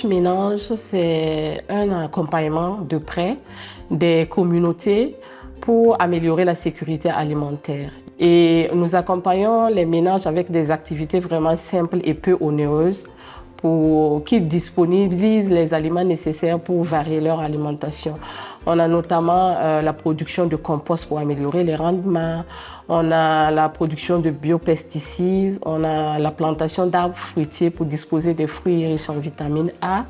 L'approche ménage, c'est un accompagnement de près des communautés pour améliorer la sécurité alimentaire. Et nous accompagnons les ménages avec des activités vraiment simples et peu onéreuses pour qu'ils disponibilisent les aliments nécessaires pour varier leur alimentation. On a notamment la production de compost pour améliorer les rendements, on a la production de biopesticides, on a la plantation d'arbres fruitiers pour disposer des fruits riches en vitamine A.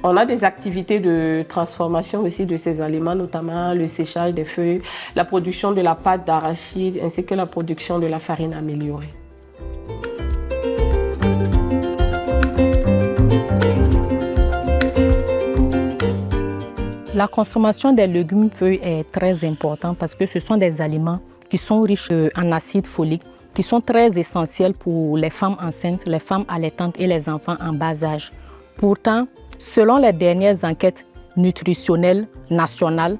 On a des activités de transformation aussi de ces aliments, notamment le séchage des feuilles, la production de la pâte d'arachide ainsi que la production de la farine améliorée. La consommation des légumes feuilles est très importante parce que ce sont des aliments qui sont riches en acide folique, qui sont très essentiels pour les femmes enceintes, les femmes allaitantes et les enfants en bas âge. Pourtant, selon les dernières enquêtes nutritionnelles nationales,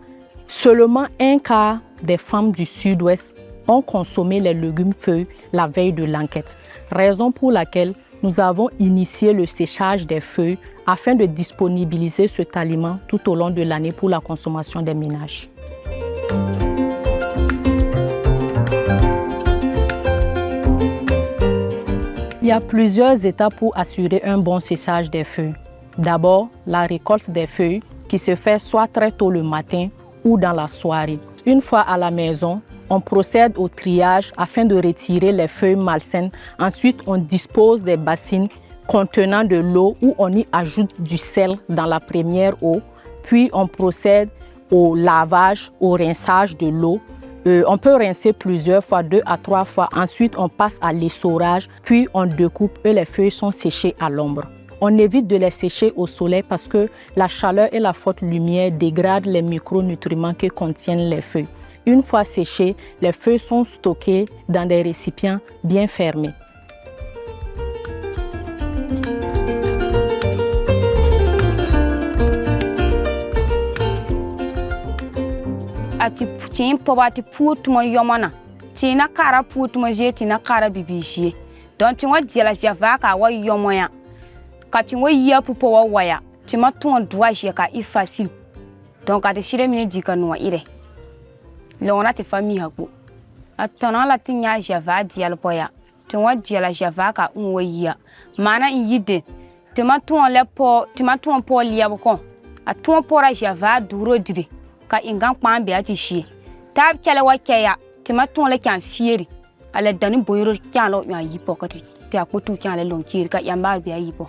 seulement un quart des femmes du Sud-Ouest ont consommé les légumes feuilles la veille de l'enquête, raison pour laquelle nous avons initié le séchage des feuilles afin de disponibiliser cet aliment tout au long de l'année pour la consommation des ménages. Il y a plusieurs étapes pour assurer un bon séchage des feuilles. D'abord, la récolte des feuilles qui se fait soit très tôt le matin ou dans la soirée. Une fois à la maison, on procède au triage afin de retirer les feuilles malsaines. Ensuite, on dispose des bassines contenant de l'eau où on y ajoute du sel dans la première eau. Puis, on procède au lavage, au rinçage de l'eau. On peut rincer plusieurs fois, 2 à 3 fois. Ensuite, on passe à l'essorage, puis on découpe et les feuilles sont séchées à l'ombre. On évite de les sécher au soleil parce que la chaleur et la forte lumière dégradent les micronutriments que contiennent les feuilles. Une fois séchées, les feuilles sont stockées dans des récipients bien fermés. Ati tin poba ti putuma yomana tina kara putuma je tina kara bibishi don tin wa diala java ka wa yomoya ka tin wa ya pupo wa waya ti ma ton doa je ka i facile donc ati shire mi dika no ire lona ti fami hako atana la tin ya java dial poya tin wa diala java ka un wa ya mana yide ti ma ton le po ti ma ton po liya ko aton pora java duro dire ka ingan kpambe ati shi tab kele wa keya ti maton le kan fieri ala dani boyro kan lo ya yipo kati ti akpotu kan le lon kiri ka yamba bi ayipo.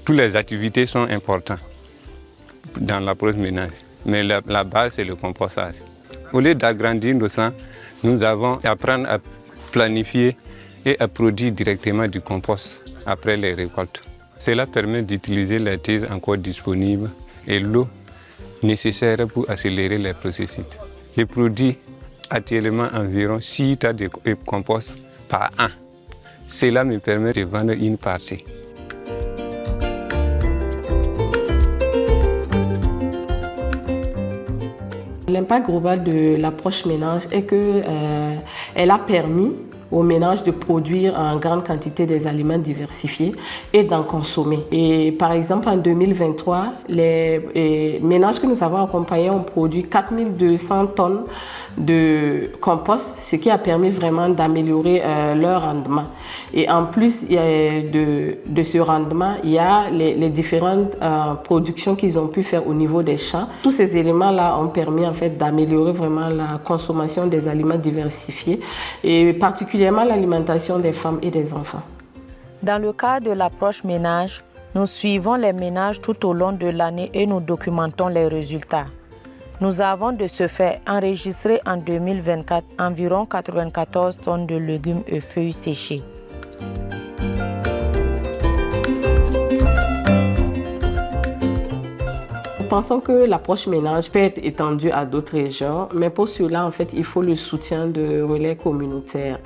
Toutes les activités sont importantes dans l'approche ménage, mais la base c'est le compostage. Au lieu d'agrandir nos champs, nous avons apprendre à planifier et à produire directement du compost après les récoltes. Cela permet d'utiliser les tiges encore disponibles et l'eau nécessaire pour accélérer les processus. Je produis actuellement environ 6 tas de compost par an. Cela me permet de vendre une partie. L'impact global de l'approche ménage est qu'elle a permis aux ménages de produire en grande quantité des aliments diversifiés et d'en consommer. Et par exemple, en 2023, les ménages que nous avons accompagnés ont produit 4200 tonnes de compost, ce qui a permis vraiment d'améliorer leur rendement. Et en plus de ce rendement, il y a les différentes productions qu'ils ont pu faire au niveau des champs. Tous ces éléments-là ont permis en fait d'améliorer vraiment la consommation des aliments diversifiés et particulièrement l'alimentation des femmes et des enfants. Dans le cas de l'approche ménage, nous suivons les ménages tout au long de l'année et nous documentons les résultats. Nous avons de ce fait enregistré en 2024 environ 94 tonnes de légumes et feuilles séchées. Nous pensons que l'approche ménage peut être étendue à d'autres régions, mais pour cela, en fait, il faut le soutien de relais communautaires.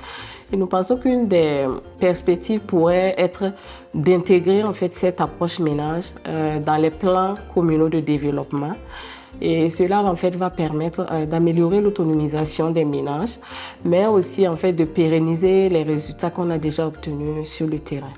Et nous pensons qu'une des perspectives pourrait être d'intégrer en fait cette approche ménage dans les plans communaux de développement. Et cela en fait va permettre d'améliorer l'autonomisation des ménages, mais aussi en fait de pérenniser les résultats qu'on a déjà obtenus sur le terrain.